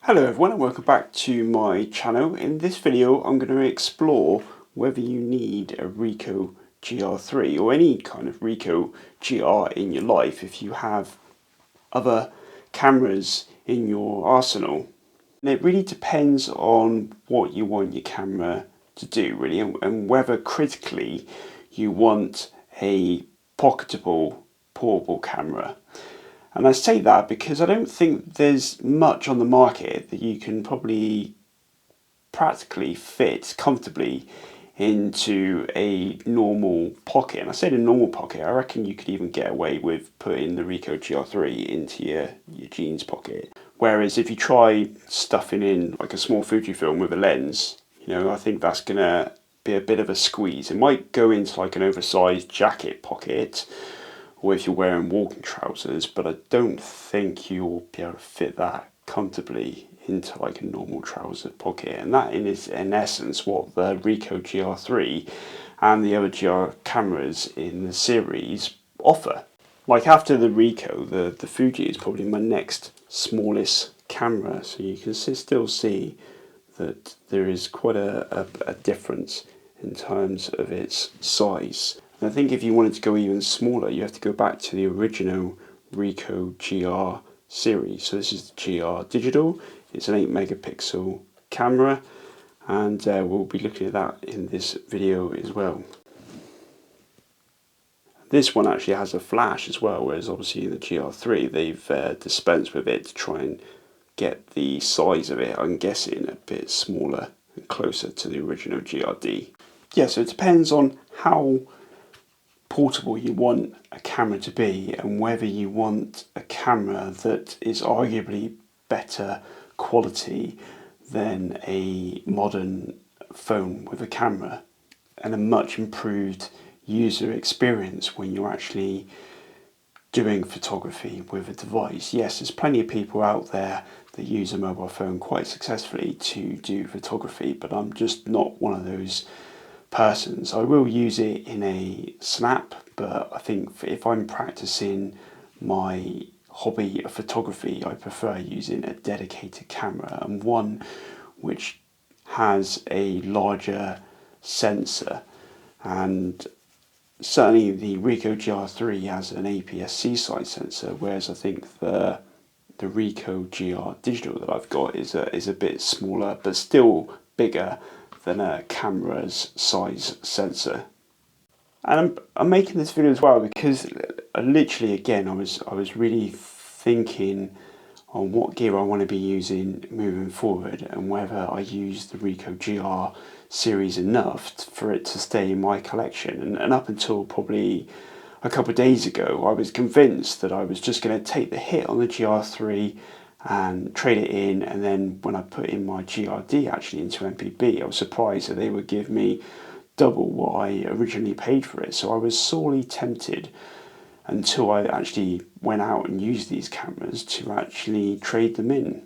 Hello everyone and welcome back to my channel. In this video I'm going to explore whether you need a Ricoh GR3 or any kind of Ricoh GR in your life if you have other cameras in your arsenal. And it really depends on what you want your camera to do really, and whether critically you want a pocketable portable camera. And I say that because I don't think there's much on the market that you can probably practically fit comfortably into a normal pocket. And I say the normal pocket, I reckon you could even get away with putting the Ricoh GR3 into your jeans pocket. Whereas if you try stuffing in like a small Fujifilm with a lens, I think that's going to be a bit of a squeeze. It might go into like an oversized jacket pocket, or if you're wearing walking trousers, but I don't think you'll be able to fit that comfortably into like a normal trouser pocket. And that is in essence what the Ricoh GR3 and the other GR cameras in the series offer. Like after the Ricoh, the Fuji is probably my next smallest camera, so you can still see that there is quite a difference in terms of its size. And I think if you wanted to go even smaller, you have to go back to the original Ricoh GR series. So this is the GR Digital. It's an 8 megapixel camera, and we'll be looking at that in this video as well. This one actually has a flash as well, whereas obviously in the GR3 they've dispensed with it to try and get the size of it, I'm guessing, a bit smaller and closer to the original GRD. Yeah, so it depends on how portable you want a camera to be and whether you want a camera that is arguably better quality than a modern phone with a camera and a much improved user experience when you're actually doing photography with a device. Yes, there's plenty of people out there that use a mobile phone quite successfully to do photography, but I'm just not one of those persons. I will use it in a snap, but I think if I'm practicing my hobby of photography, I prefer using a dedicated camera, and one which has a larger sensor. And certainly the Ricoh GR3 has an APS-C size sensor, whereas I think the Ricoh GR Digital that I've got is a bit smaller, but still bigger than a camera's size sensor. And I'm making this video as well because literally again I was really thinking on what gear I want to be using moving forward and whether I use the Ricoh GR series enough for it to stay in my collection. And up until probably a couple of days ago I was convinced that I was just going to take the hit on the GR3 and trade it in, and then when I put in my GRD actually into MPB, I was surprised that they would give me double what I originally paid for it. So I was sorely tempted until I actually went out and used these cameras to actually trade them in.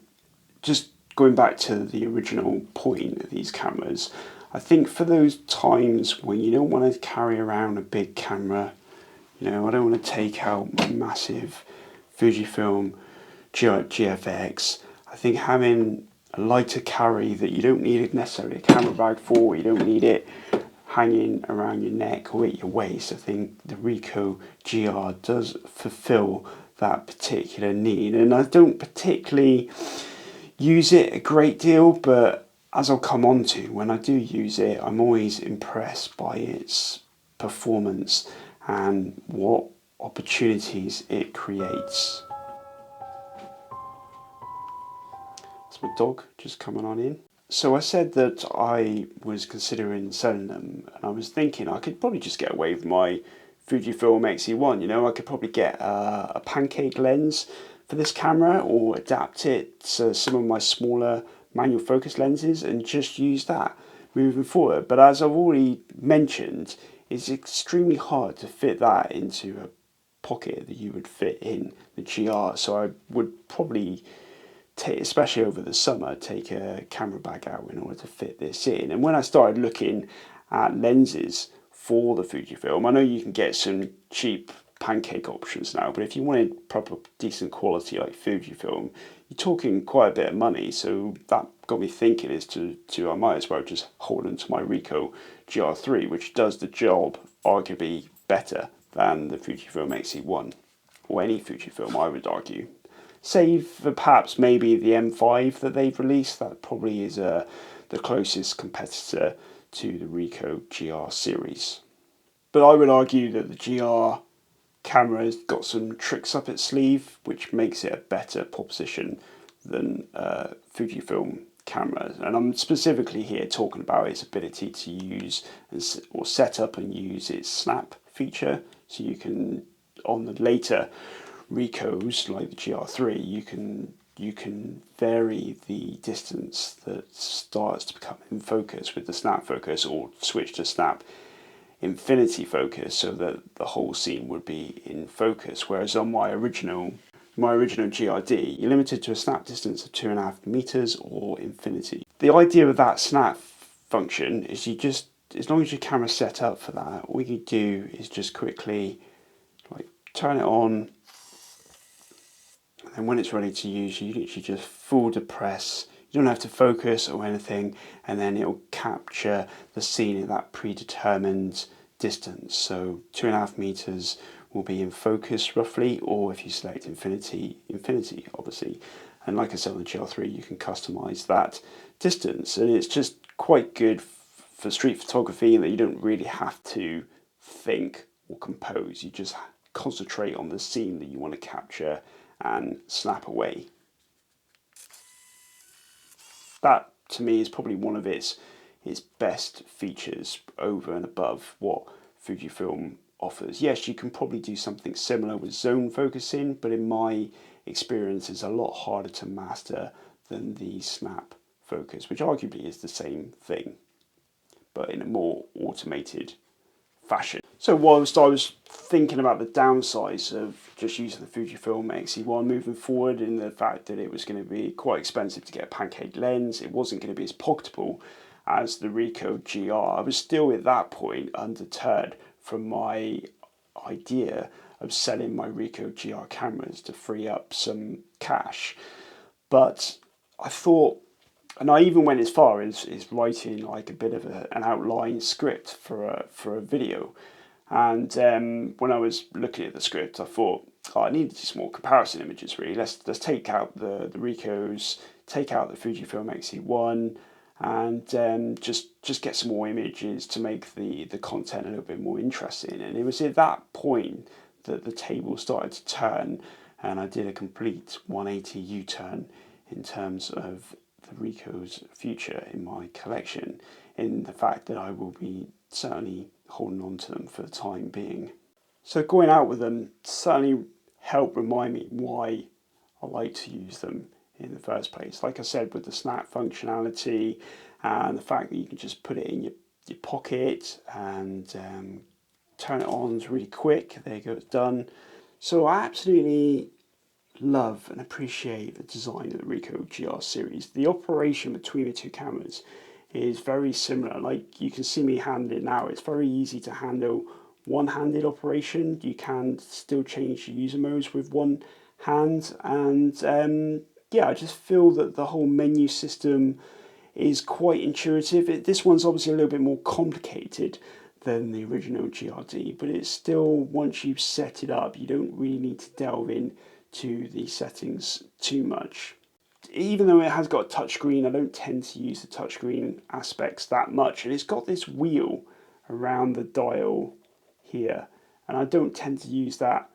Just going back to the original point of these cameras, I think for those times when you don't want to carry around a big camera, I don't want to take out my massive Fujifilm GFX, I think having a lighter carry that you don't need necessarily a camera bag for, you don't need it hanging around your neck or at your waist, I think the Ricoh GR does fulfill that particular need. And I don't particularly use it a great deal, but as I'll come on to, when I do use it, I'm always impressed by its performance and what opportunities it creates. It's my dog just coming on in. So I said that I was considering selling them, and I was thinking I could probably just get away with my Fujifilm X-E1. I could probably get a pancake lens for this camera or adapt it to some of my smaller manual focus lenses and just use that moving forward. But as I've already mentioned, it's extremely hard to fit that into a pocket that you would fit in the GR. So I would probably, especially over the summer, take a camera bag out in order to fit this in. And when I started looking at lenses for the Fujifilm, I know you can get some cheap pancake options now, but if you wanted proper decent quality like Fujifilm, you're talking quite a bit of money. So that got me thinking as to I might as well just hold on to my Ricoh GR3, which does the job arguably better than the Fujifilm X-E1, or any Fujifilm, I would argue. Save for perhaps maybe the M5 that they've released. That probably is the closest competitor to the Ricoh GR series. But I would argue that the GR camera has got some tricks up its sleeve, which makes it a better proposition than Fujifilm cameras. And I'm specifically here talking about its ability to use or set up and use its snap feature. So you can, on the later Ricohs like the GR3, you can vary the distance that starts to become in focus with the snap focus, or switch to snap infinity focus, so that the whole scene would be in focus. Whereas on my original GRD, you're limited to a snap distance of 2.5 meters or infinity. The idea of that snap function is you just, as long as your camera's set up for that, all you do is just quickly like turn it on, and when it's ready to use, you literally just full depress. You don't have to focus or anything, and then it'll capture the scene at that predetermined distance. So 2.5 meters will be in focus roughly, or if you select infinity obviously. And like I said on the GR3, you can customize that distance, and it's just quite good for street photography in that you don't really have to think or compose. You just concentrate on the scene that you want to capture and snap away. That to me is probably one of its best features over and above what Fujifilm offers. Yes, you can probably do something similar with zone focusing, but in my experience it's a lot harder to master than the snap focus, which arguably is the same thing, but in a more automated fashion. So whilst I was thinking about the downsides of just using the Fujifilm X-E1 moving forward, in the fact that it was going to be quite expensive to get a pancake lens, it wasn't going to be as pocketable as the Ricoh GR, I was still at that point undeterred from my idea of selling my Ricoh GR cameras to free up some cash. But I thought, and I even went as far as writing like a bit of an outline script for a video. And when I was looking at the script, I thought, oh, I needed some more comparison images really. Let's take out the Ricohs, take out the Fujifilm X-E1, and just get some more images to make the content a little bit more interesting. And it was at that point that the table started to turn, and I did a complete 180 U-turn in terms of the Ricoh's future in my collection, in the fact that I will be certainly holding on to them for the time being. So going out with them certainly helped remind me why I like to use them in the first place. Like I said, with the snap functionality and the fact that you can just put it in your pocket and turn it on, it's really quick, there you go, it's done. So I absolutely love and appreciate the design of the Ricoh GR series. The operation between the two cameras is very similar. Like you can see me handle it now, it's very easy to handle one-handed operation. You can still change the user modes with one hand, and yeah, I just feel that the whole menu system is quite intuitive. This one's obviously a little bit more complicated than the original GRD, but it's still, once you've set it up, you don't really need to delve in to the settings too much. Even though it has got a touchscreen, I don't tend to use the touchscreen aspects that much, and it's got this wheel around the dial here, and I don't tend to use that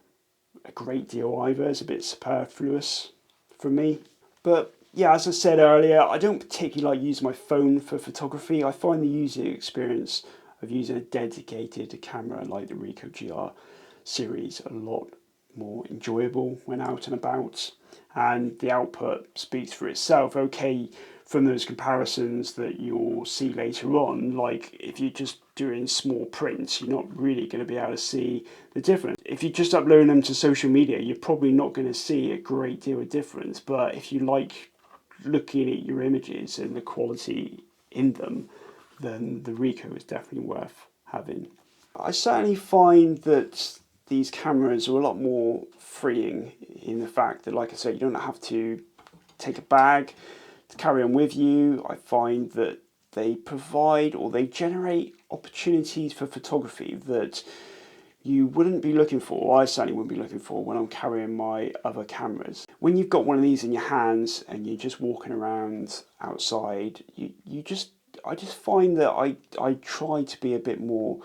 a great deal either. It's a bit superfluous for me. But yeah, as I said earlier, I don't particularly like using my phone for photography. I find the user experience of using a dedicated camera like the Ricoh GR series a lot more enjoyable when out and about, and the output speaks for itself. Okay, from those comparisons that you'll see later on, like if you're just doing small prints, you're not really going to be able to see the difference. If you're just uploading them to social media, you're probably not going to see a great deal of difference. But if you like looking at your images and the quality in them, then the Ricoh is definitely worth having. I certainly find that these cameras are a lot more freeing in the fact that, like I say, you don't have to take a bag to carry on with you. I find that they provide, or they generate, opportunities for photography that you wouldn't be looking for, or I certainly wouldn't be looking for when I'm carrying my other cameras. When you've got one of these in your hands and you're just walking around outside, I just find that I try to be a bit more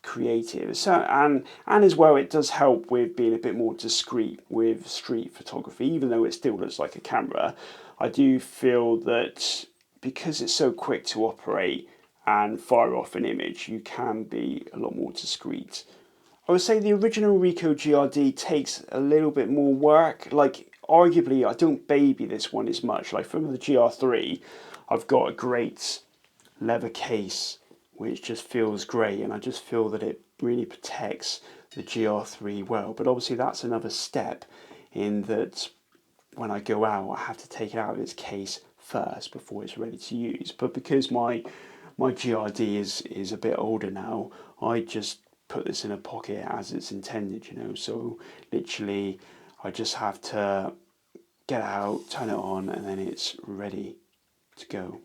creative. So, and as well, it does help with being a bit more discreet with street photography. Even though it still looks like a camera, I do feel that because it's so quick to operate and fire off an image, you can be a lot more discreet. I would say the original Ricoh GRD takes a little bit more work. Like, arguably, I don't baby this one as much. Like, from the GR3, I've got a great leather case, which just feels great, and I just feel that it really protects the GR3 well. But obviously, that's another step in that when I go out, I have to take it out of its case first before it's ready to use. But because my GRD is a bit older now, I just put this in a pocket as it's intended, you know. So literally, I just have to get out, turn it on, and then it's ready to go.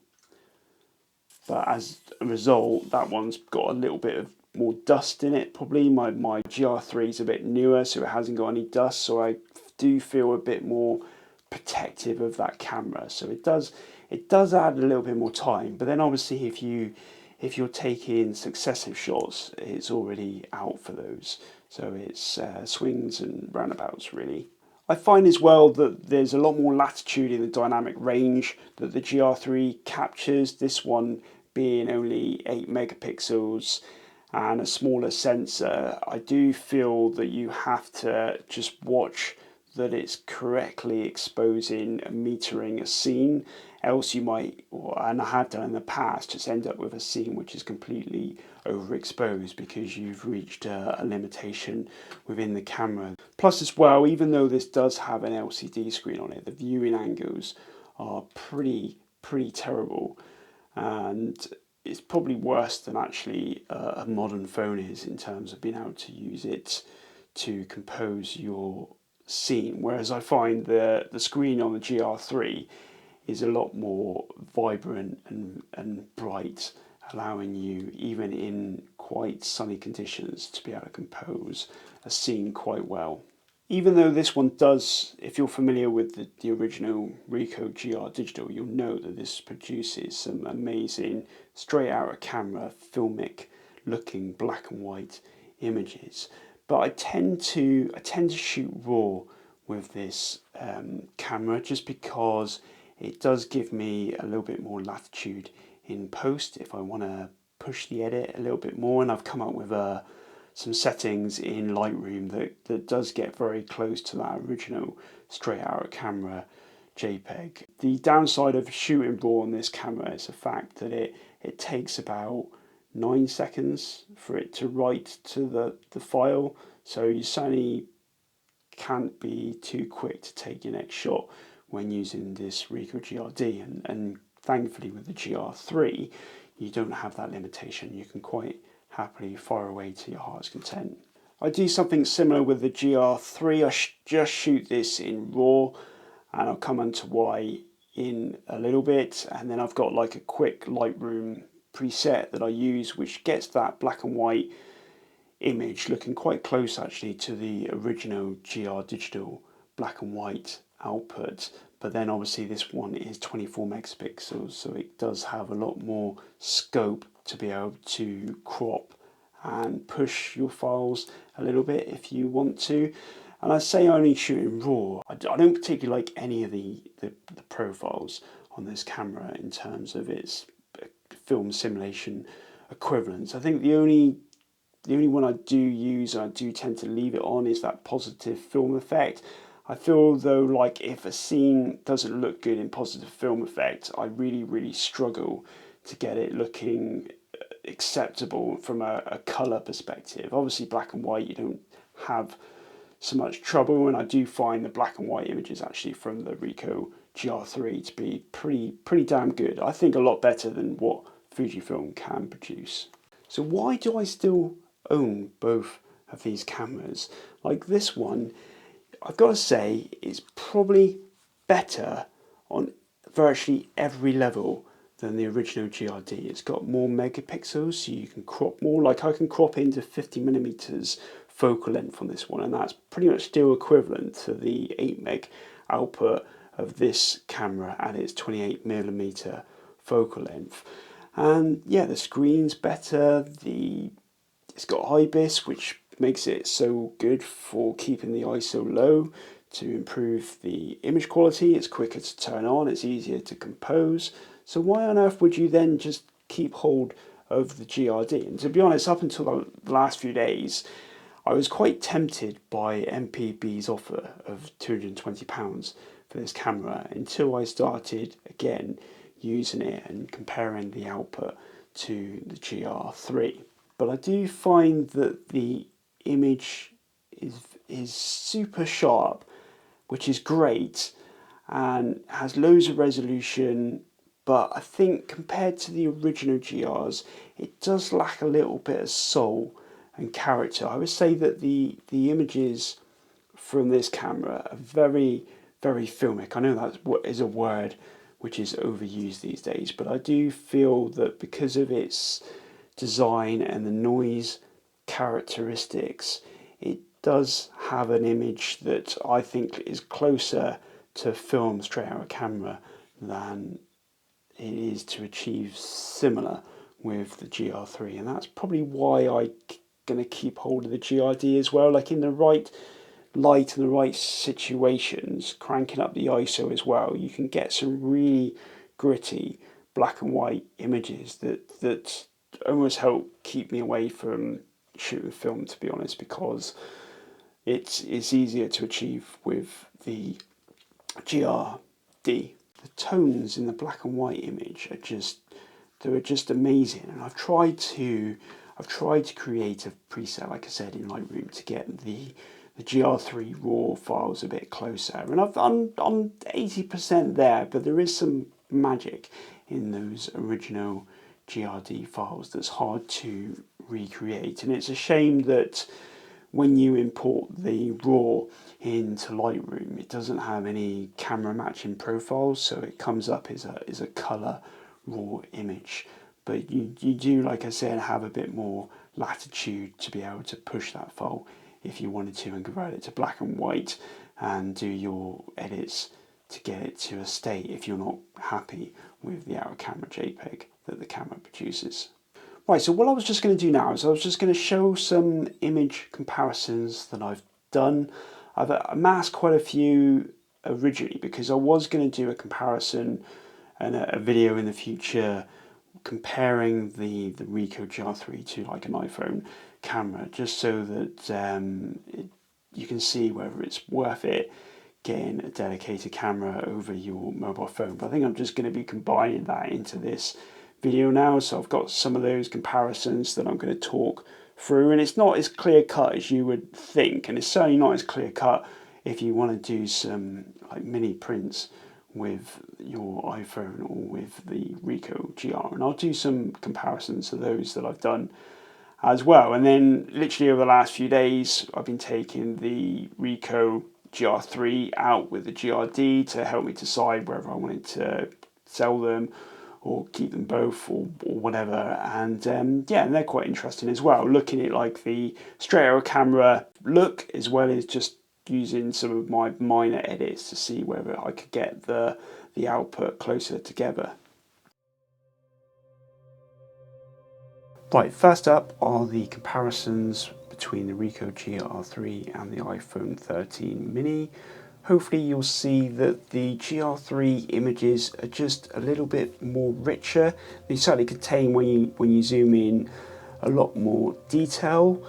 But as a result, that one's got a little bit of more dust in it. Probably my GR3 is a bit newer, so it hasn't got any dust. So I do feel a bit more protective of that camera. So it does add a little bit more time. But then obviously, if you're taking successive shots, it's already out for those. So it's swings and roundabouts, really. I find as well that there's a lot more latitude in the dynamic range that the GR3 captures, this one being only 8 megapixels and a smaller sensor. I do feel that you have to just watch that it's correctly exposing and metering a scene, else you might, and I have done in the past, just end up with a scene which is completely overexposed because you've reached a limitation within the camera. Plus as well, even though this does have an LCD screen on it, the viewing angles are pretty terrible, and it's probably worse than actually a modern phone is in terms of being able to use it to compose your scene. Whereas I find the screen on the GR3 is a lot more vibrant and bright, allowing you, even in quite sunny conditions, to be able to compose a scene quite well. Even though this one does, if you're familiar with the original Ricoh GR Digital, you'll know that this produces some amazing straight out of camera filmic looking black and white images. But I tend to shoot raw with this camera just because it does give me a little bit more latitude in post if I want to push the edit a little bit more. And I've come up with some settings in Lightroom that does get very close to that original straight out of camera JPEG. The downside of shooting raw on this camera is the fact that it takes about 9 seconds for it to write to the file, so you certainly can't be too quick to take your next shot when using this Ricoh GRD, and thankfully with the GR3 you don't have that limitation. You can quite happily fire away to your heart's content. I do something similar with the GR3. I just shoot this in RAW, and I'll come on to why in a little bit. And then I've got like a quick Lightroom preset that I use, which gets that black and white image looking quite close actually to the original GR Digital black and white output. But then obviously this one is 24 megapixels, so it does have a lot more scope to be able to crop and push your files a little bit if you want to. And I say only shooting raw. I don't particularly like any of the profiles on this camera in terms of its film simulation equivalents. I think the only one I do use, and I do tend to leave it on, is that positive film effect. I feel though like if a scene doesn't look good in positive film effect, I really struggle to get it looking acceptable from a colour perspective. Obviously black and white you don't have so much trouble, and I do find the black and white images actually from the Ricoh GR3 to be pretty damn good. I think a lot better than what Fujifilm can produce. So why do I still own both of these cameras. Like this one, I've got to say, is probably better on virtually every level than the original GRD. It's got more megapixels, so you can crop more. Like I can crop into 50mm focal length on this one, and that's pretty much still equivalent to the 8 meg output of this camera at its 28mm focal length. And yeah, the screen's better. It's got IBIS, which makes it so good for keeping the ISO low to improve the image quality. It's quicker to turn on, it's easier to compose. So why on earth would you then just keep hold of the GRD? And to be honest, up until the last few days, I was quite tempted by MPB's offer of £220 for this camera until I started again using it and comparing the output to the GR3. But I do find that the image is super sharp, which is great, and has loads of resolution, but I think compared to the original GRs, it does lack a little bit of soul and character. I would say that the images from this camera are very, very filmic. I know that is a word which is overused these days, but I do feel that because of its design and the noise characteristics, it does have an image that I think is closer to film straight out of camera than it is to achieve similar with the GR3, and that's probably why I'm going to keep hold of the GRD as well. Like in the right light and the right situations, cranking up the ISO as well, you can get some really gritty black and white images that almost help keep me away from shooting film, to be honest, because it's easier to achieve with the GRD. The tones in the black and white image are just amazing, and I've tried to create a preset, like I said, in Lightroom to get the GR3 raw files a bit closer, and I'm 80% there, but there is some magic in those original GRD files that's hard to recreate, and it's a shame that when you import the raw into Lightroom, it doesn't have any camera matching profiles, so it comes up as a color raw image. But you do, like I said, have a bit more latitude to be able to push that file if you wanted to and convert it to black and white and do your edits to get it to a state if you're not happy with the out of camera JPEG that the camera produces. Right, so what I was just going to do now is I was just going to show some image comparisons that I've done. I've amassed quite a few originally because I was going to do a comparison and a video in the future comparing the Ricoh GR3 to like an iPhone camera, just so that you can see whether it's worth it getting a dedicated camera over your mobile phone. But I think I'm just going to be combining that into this video now, so I've got some of those comparisons that I'm going to talk through, and it's not as clear cut as you would think, and it's certainly not as clear cut if you want to do some like mini prints with your iPhone or with the Ricoh GR, and I'll do some comparisons to those that I've done as well. And then literally over the last few days I've been taking the Ricoh GR3 out with the GRD to help me decide whether I wanted to sell them or keep them both or whatever, and yeah, and they're quite interesting as well, looking at like the straight out camera look as well as just using some of my minor edits to see whether I could get the output closer together. Right, first up are the comparisons between the Ricoh GR3 and the iPhone 13 mini. Hopefully you'll see that the GR3 images are just a little bit more richer. They certainly contain, when you zoom in, a lot more detail.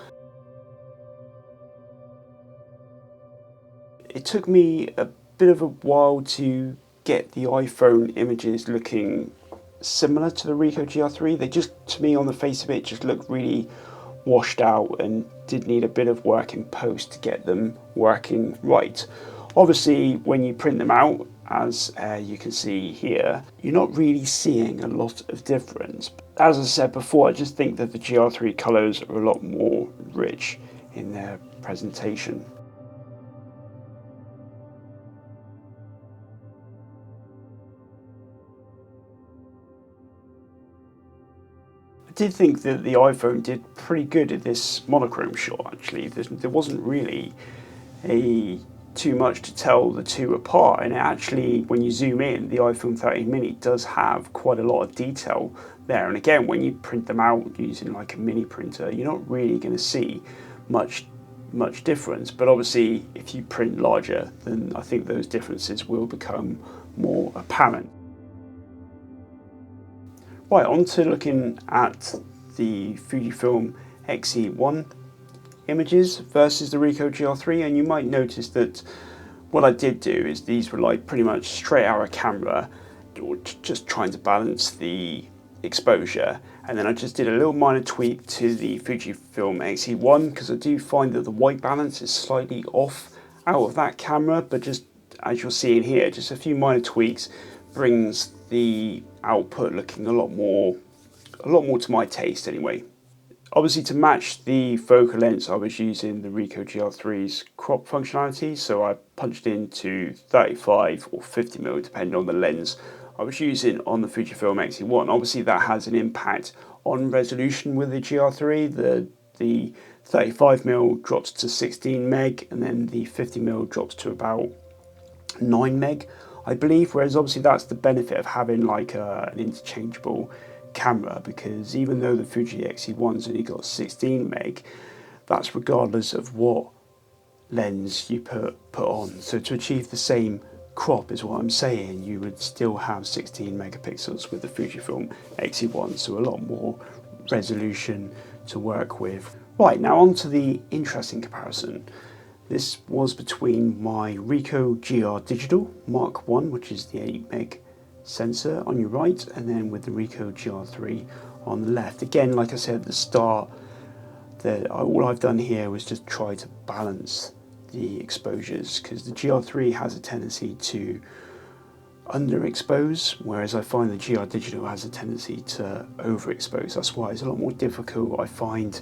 It took me a bit of a while to get the iPhone images looking similar to the Ricoh GR3. They just, to me, on the face of it, just looked really washed out and did need a bit of work in post to get them working right. Obviously, when you print them out, as you can see here, you're not really seeing a lot of difference. As I said before, I just think that the GR3 colours are a lot more rich in their presentation. I did think that the iPhone did pretty good at this monochrome shot actually. There wasn't really too much to tell the two apart, and actually when you zoom in, the iPhone 13 mini does have quite a lot of detail there, and again when you print them out using like a mini printer, you're not really going to see much difference, but obviously if you print larger, then I think those differences will become more apparent. Right, on to looking at the Fujifilm X-E1 images versus the Ricoh GR3, and you might notice that what I did do is these were like pretty much straight out of camera, just trying to balance the exposure, and then I just did a little minor tweak to the Fujifilm X-E1 because I do find that the white balance is slightly off out of that camera, but just as you'll see in here, just a few minor tweaks brings the output looking a lot more to my taste anyway. Obviously, to match the focal lengths, I was using the Ricoh GR3's crop functionality, so I punched into 35 or 50mm depending on the lens I was using on the Fujifilm X-E1. Obviously that has an impact on resolution with the GR3. The 35mm drops to 16 meg, and then the 50mm drops to about 9 meg, I believe, whereas obviously that's the benefit of having like an interchangeable camera, because even though the Fuji X-E1's only got 16 meg, that's regardless of what lens you put on. So to achieve the same crop is what I'm saying, you would still have 16 megapixels with the Fujifilm X-E1, so a lot more resolution to work with. Right, now on to the interesting comparison. This was between my Ricoh GR Digital Mk1, which is the 8 meg sensor on your right, and then with the Ricoh GR3 on the left. Again, like I said at the start, all I've done here was just try to balance the exposures, because the GR3 has a tendency to underexpose, whereas I find the GR Digital has a tendency to overexpose. That's why it's a lot more difficult, I find,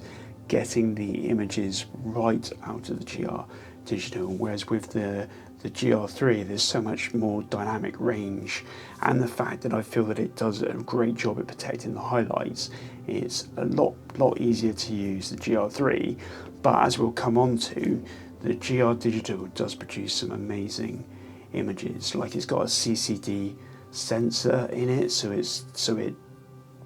getting the images right out of the GR Digital, whereas with the GR3 there's so much more dynamic range, and the fact that I feel that it does a great job at protecting the highlights, it's a lot easier to use the GR3. But as we'll come on to, the GR Digital does produce some amazing images. Like, it's got a CCD sensor in it, so it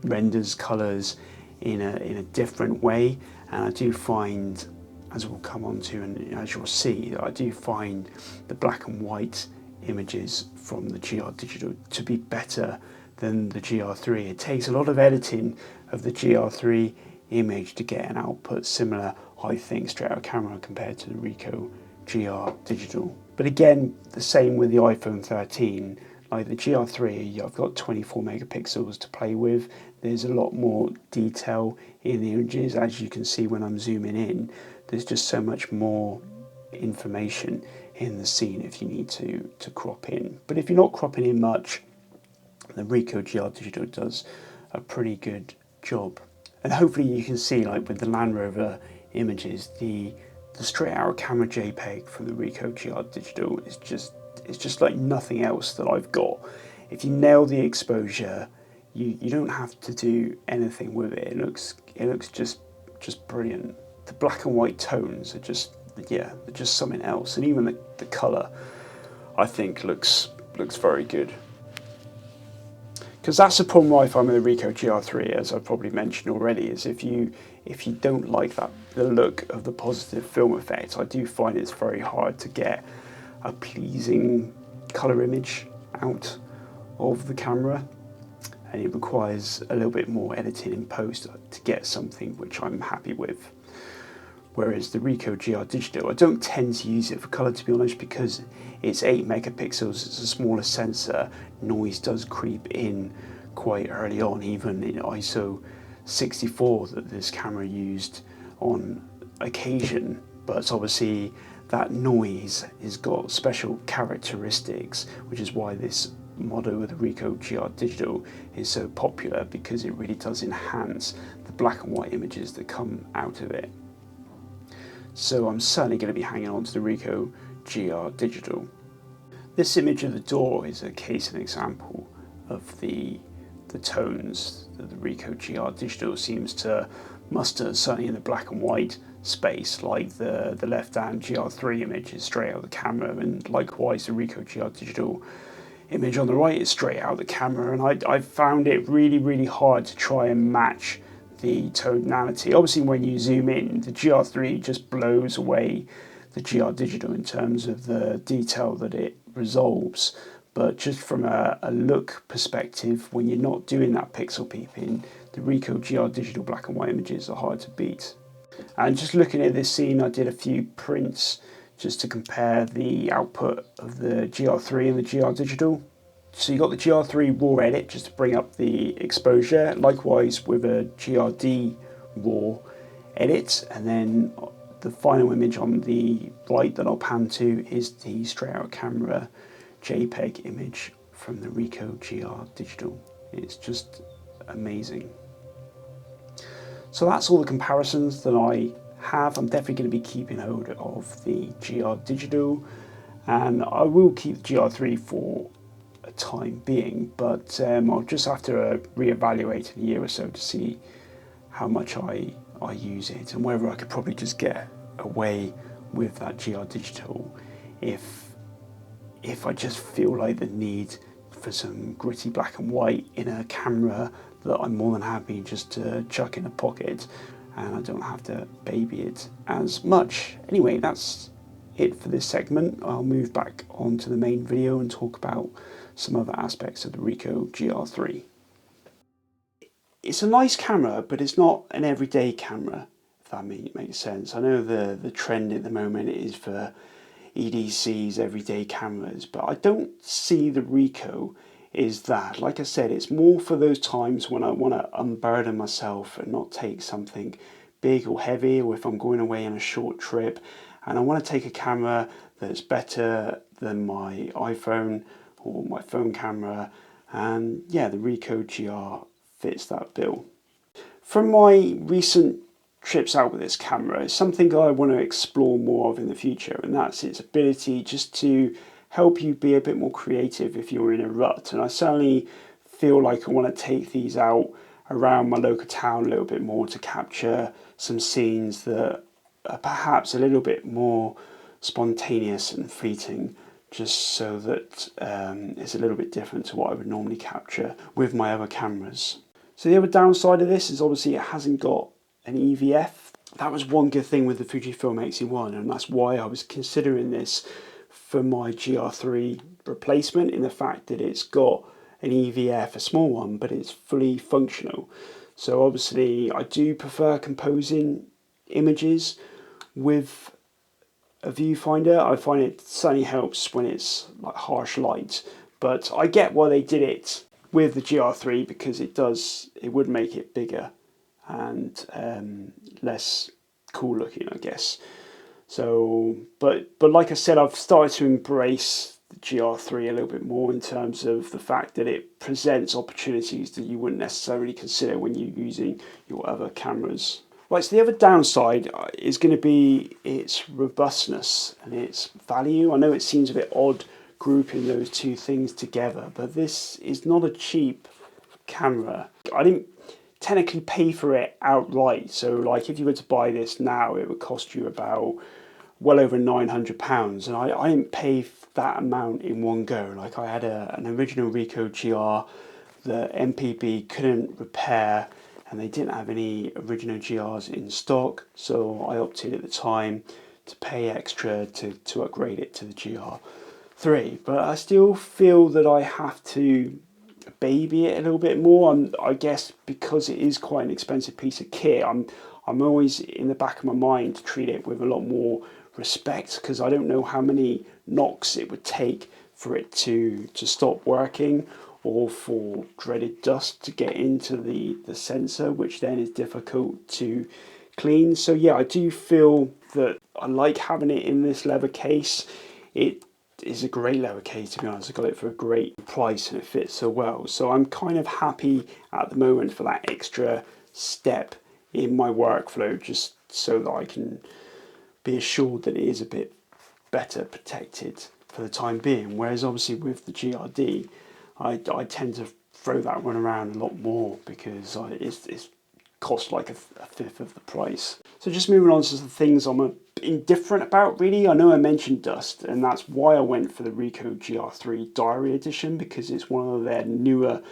renders colours in a different way, and I do find, as we'll come on to and as you'll see, I do find the black and white images from the GR Digital to be better than the GR3. It takes a lot of editing of the GR3 image to get an output similar, I think, straight out of camera compared to the Ricoh GR Digital. But again, the same with the iPhone 13. Like the GR3, I've got 24 megapixels to play with. There's a lot more detail in the images, as you can see when I'm zooming in. There's just so much more information in the scene if you need to crop in. But if you're not cropping in much, the Ricoh GR Digital does a pretty good job. And hopefully you can see, like with the Land Rover images, the straight out of camera JPEG from the Ricoh GR Digital is just like nothing else that I've got. If you nail the exposure, you don't have to do anything with it. It looks just brilliant. The black and white tones are just, yeah, they're just something else. And even the colour, I think, looks very good. Because that's the problem I find with the Ricoh GR3, as I've probably mentioned already, is if you don't like the look of the positive film effect, I do find it's very hard to get a pleasing colour image out of the camera, and it requires a little bit more editing in post to get something which I'm happy with. Whereas the Ricoh GR Digital, I don't tend to use it for colour, to be honest, because it's 8 megapixels, it's a smaller sensor, noise does creep in quite early on, even in ISO 64 that this camera used on occasion. But obviously that noise has got special characteristics, which is why this model with the Ricoh GR Digital is so popular, because it really does enhance the black and white images that come out of it. so I'm certainly going to be hanging on to the Ricoh GR Digital. This image of the door is a case and example of the tones that the Ricoh GR Digital seems to muster, certainly in the black and white space, like the left-hand GR3 image is straight out of the camera, and likewise the Ricoh GR Digital image on the right is straight out of the camera, and I found it really hard to try and match the tonality. Obviously when you zoom in, the GR3 just blows away the GR Digital in terms of the detail that it resolves, but just from a look perspective, when you're not doing that pixel peeping, the Ricoh GR Digital black and white images are hard to beat. And just looking at this scene, I did a few prints just to compare the output of the GR3 and the GR Digital. So you got the GR3 raw edit just to bring up the exposure, likewise with a GRD raw edit, and then the final image on the right that I'll pan to is the straight out camera JPEG image from the Ricoh GR Digital. It's just amazing. So that's all the comparisons that I have. I'm definitely going to be keeping hold of the GR Digital, and I will keep the GR3 for a time being, but I'll just have to reevaluate in a year or so to see how much I use it, and whether I could probably just get away with that GR Digital if I just feel like the need for some gritty black and white in a camera that I'm more than happy just to chuck in a pocket and I don't have to baby it as much. Anyway, that's it for this segment. I'll move back onto the main video and talk about some other aspects of the Ricoh GR3. It's a nice camera, but it's not an everyday camera, if that makes sense. I know the trend at the moment is for EDCs, everyday cameras, but I don't see the Ricoh is that. Like I said, it's more for those times when I want to unburden myself and not take something big or heavy, or if I'm going away on a short trip and I want to take a camera that's better than my iPhone or my phone camera, and yeah, the Ricoh GR fits that bill. From my recent trips out with this camera, it's something I want to explore more of in the future, and that's its ability just to help you be a bit more creative if you're in a rut. And I certainly feel like I want to take these out around my local town a little bit more to capture some scenes that are perhaps a little bit more spontaneous and fleeting, just so that it's a little bit different to what I would normally capture with my other cameras. So the other downside of this is obviously it hasn't got an EVF. That was one good thing with the Fujifilm X-E1, and that's why I was considering this for my GR3 replacement, in the fact that it's got an EVF, a small one, but it's fully functional. So obviously I do prefer composing images with a viewfinder. I find it certainly helps when it's like harsh light, but I get why they did it with the GR3, because it would make it bigger and less cool looking, I guess. So, but like I said, I've started to embrace the GR3 a little bit more in terms of the fact that it presents opportunities that you wouldn't necessarily consider when you're using your other cameras. Right, so the other downside is going to be its robustness and its value. I know it seems a bit odd grouping those two things together, but this is not a cheap camera. I didn't technically pay for it outright, so like if you were to buy this now, it would cost you about well over £900, and I didn't pay that amount in one go. Like I had an original Ricoh GR that MPB couldn't repair, and they didn't have any original GRs in stock, so I opted at the time to pay extra to upgrade it to the GR3. But I still feel that I have to baby it a little bit more. I guess because it is quite an expensive piece of kit, I'm always in the back of my mind to treat it with a lot more respect, because I don't know how many knocks it would take for it to stop working, or for dreaded dust to get into the sensor, which then is difficult to clean. So yeah, I do feel that I like having it in this leather case. It is a great leather case, to be honest. I got it for a great price and it fits so well. So I'm kind of happy at the moment for that extra step in my workflow, just so that I can be assured that it is a bit better protected for the time being. Whereas obviously with the GRD, I tend to throw that one around a lot more because it's cost like a fifth of the price. So just moving on to the things I'm indifferent about really. I know I mentioned dust, and that's why I went for the Ricoh GR3 Diary Edition, because it's one of their newer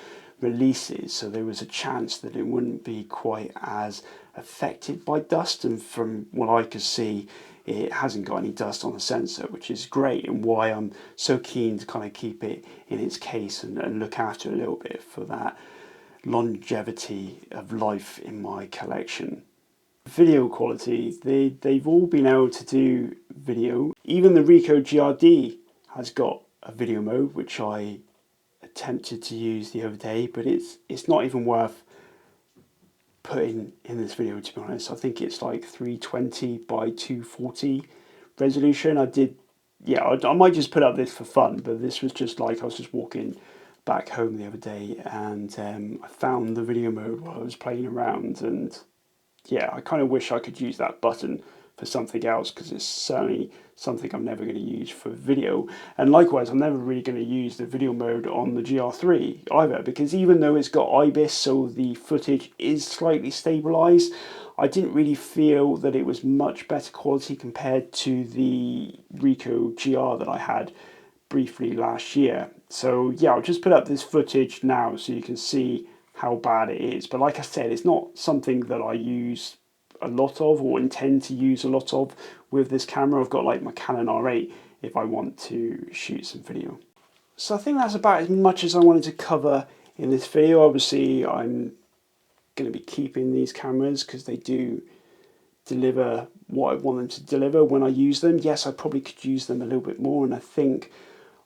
releases, so there was a chance that it wouldn't be quite as affected by dust, and from what I could see, it hasn't got any dust on the sensor, which is great, and why I'm so keen to kind of keep it in its case and look after it a little bit for that longevity of life in my collection. Video quality, they've all been able to do video. Even the Ricoh GRD has got a video mode, which I attempted to use the other day, but it's not even worth putting in this video, to be honest. I think it's like 320 by 240 resolution. I might just put up this for fun, but this was just like, I was just walking back home the other day, and I found the video mode while I was playing around, and yeah, I kind of wish I could use that button for something else, because it's certainly something I'm never going to use for video. And likewise, I'm never really going to use the video mode on the GR3 either, because even though it's got IBIS, so the footage is slightly stabilized, I didn't really feel that it was much better quality compared to the Ricoh GR that I had briefly last year. So yeah, I'll just put up this footage now so you can see how bad it is. But like I said, it's not something that I use a lot of or intend to use a lot of with this camera. I've got like my Canon R8 if I want to shoot some video. So I think that's about as much as I wanted to cover in this video. Obviously I'm going to be keeping these cameras because they do deliver what I want them to deliver when I use them. Yes, I probably could use them a little bit more, and I think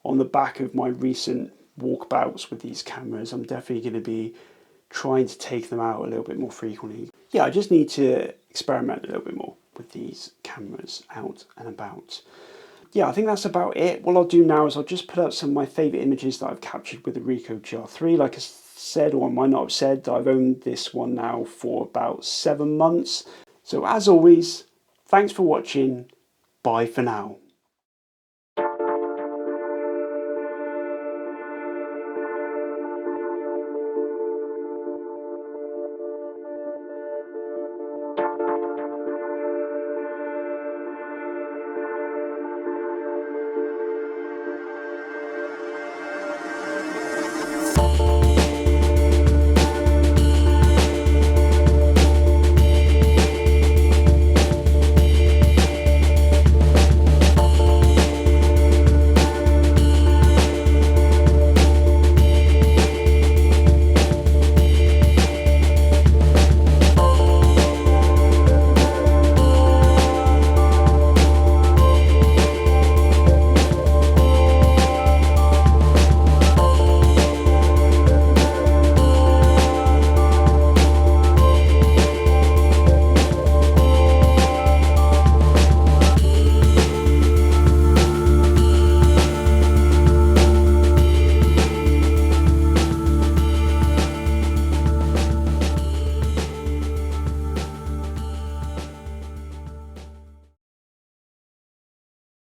on the back of my recent walkabouts with these cameras, I'm definitely going to be trying to take them out a little bit more frequently. Yeah, I just need to experiment a little bit more with these cameras out and about. Yeah, I think that's about it. What I'll do now is I'll just put up some of my favourite images that I've captured with the Ricoh GR3. Like I said, or I might not have said, I've owned this one now for about 7 months. So as always, thanks for watching. Bye for now.